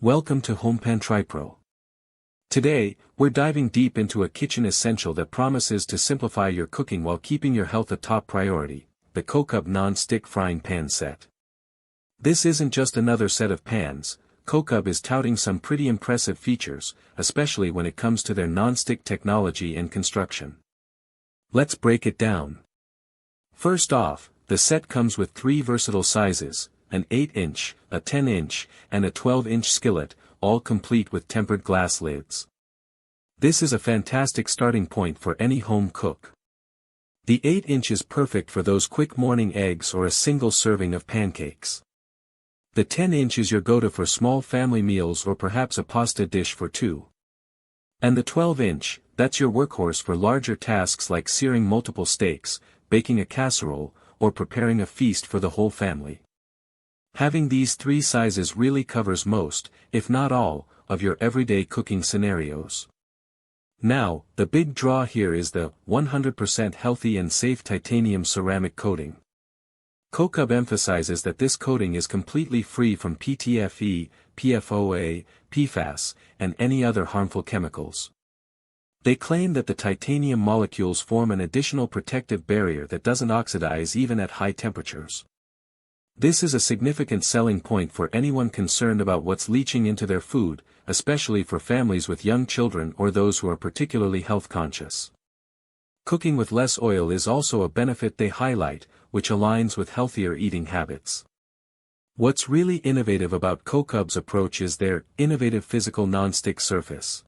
Welcome to HomePan TriPro. Today, we're diving deep into a kitchen essential that promises to simplify your cooking while keeping your health a top priority, the KOKHUB Nonstick Frying Pan Set. This isn't just another set of pans. KOKHUB is touting some pretty impressive features, especially when it comes to their non-stick technology and construction. Let's break it down. First off, the set comes with three versatile sizes, an 8-inch, a 10-inch, and a 12-inch skillet, all complete with tempered glass lids. This is a fantastic starting point for any home cook. The 8-inch is perfect for those quick morning eggs or a single serving of pancakes. The 10-inch is your go-to for small family meals or perhaps a pasta dish for two. And the 12-inch, that's your workhorse for larger tasks like searing multiple steaks, baking a casserole, or preparing a feast for the whole family. Having these three sizes really covers most, if not all, of your everyday cooking scenarios. Now, the big draw here is the 100% healthy and safe titanium ceramic coating. KOKHUB emphasizes that this coating is completely free from PTFE, PFOA, PFAS, and any other harmful chemicals. They claim that the titanium molecules form an additional protective barrier that doesn't oxidize even at high temperatures. This is a significant selling point for anyone concerned about what's leaching into their food, especially for families with young children or those who are particularly health conscious. Cooking with less oil is also a benefit they highlight, which aligns with healthier eating habits. What's really innovative about KOKHUB's approach is their innovative physical non-stick surface.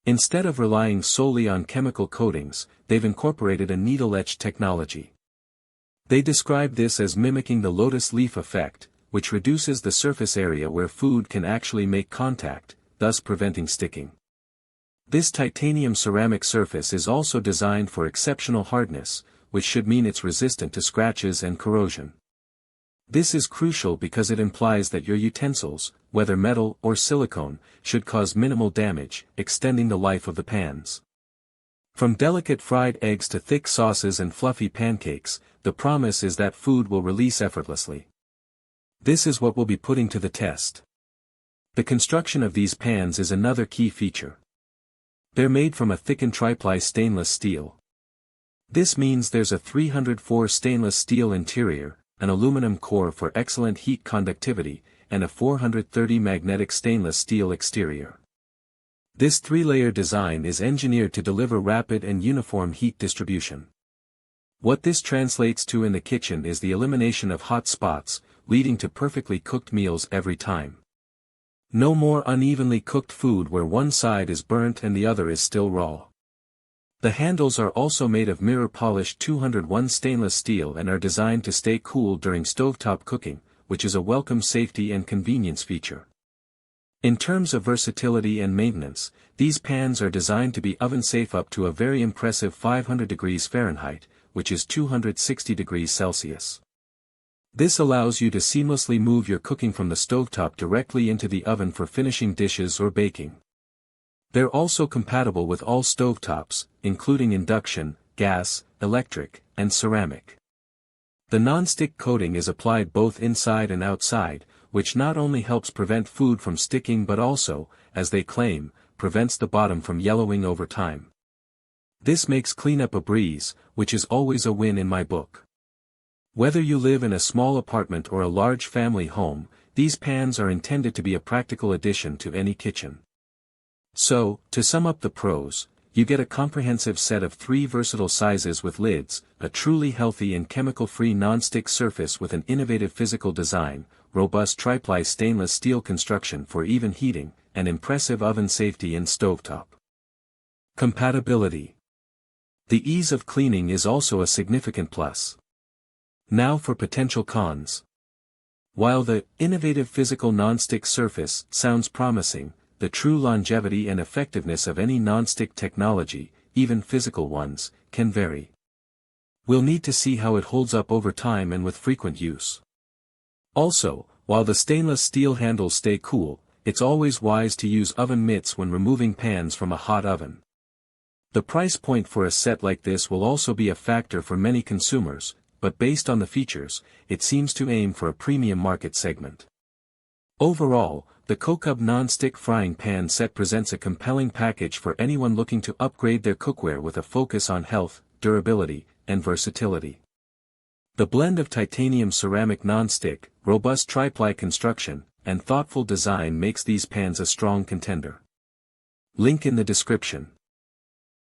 Instead of relying solely on chemical coatings, they've incorporated a needle-etched technology. They describe this as mimicking the lotus leaf effect, which reduces the surface area where food can actually make contact, thus preventing sticking. This titanium ceramic surface is also designed for exceptional hardness, which should mean it's resistant to scratches and corrosion. This is crucial because it implies that your utensils, whether metal or silicone, should cause minimal damage, extending the life of the pans. From delicate fried eggs to thick sauces and fluffy pancakes, the promise is that food will release effortlessly. This is what we'll be putting to the test. The construction of these pans is another key feature. They're made from a thickened tri-ply stainless steel. This means there's a 304 stainless steel interior, an aluminum core for excellent heat conductivity, and a 430 magnetic stainless steel exterior. This three-layer design is engineered to deliver rapid and uniform heat distribution. What this translates to in the kitchen is the elimination of hot spots, leading to perfectly cooked meals every time. No more unevenly cooked food where one side is burnt and the other is still raw. The handles are also made of mirror-polished 201 stainless steel and are designed to stay cool during stovetop cooking, which is a welcome safety and convenience feature. In terms of versatility and maintenance, these pans are designed to be oven-safe up to a very impressive 500 degrees Fahrenheit, which is 260 degrees Celsius. This allows you to seamlessly move your cooking from the stovetop directly into the oven for finishing dishes or baking. They're also compatible with all stovetops, including induction, gas, electric, and ceramic. The non-stick coating is applied both inside and outside, which not only helps prevent food from sticking but also, as they claim, prevents the bottom from yellowing over time. This makes cleanup a breeze, which is always a win in my book. Whether you live in a small apartment or a large family home, these pans are intended to be a practical addition to any kitchen. So, to sum up the pros, you get a comprehensive set of three versatile sizes with lids, a truly healthy and chemical-free non-stick surface with an innovative physical design, robust tri-ply stainless steel construction for even heating, and impressive oven safety and stovetop. Compatibility. The ease of cleaning is also a significant plus. Now for potential cons. While the innovative physical non-stick surface sounds promising, the true longevity and effectiveness of any non-stick technology, even physical ones, can vary. We'll need to see how it holds up over time and with frequent use. Also, while the stainless steel handles stay cool, it's always wise to use oven mitts when removing pans from a hot oven. The price point for a set like this will also be a factor for many consumers, but based on the features, it seems to aim for a premium market segment. Overall, The KOKHUB Nonstick Frying Pan Set presents a compelling package for anyone looking to upgrade their cookware with a focus on health, durability, and versatility. The blend of titanium ceramic nonstick, robust tri-ply construction, and thoughtful design makes these pans a strong contender. Link in the description.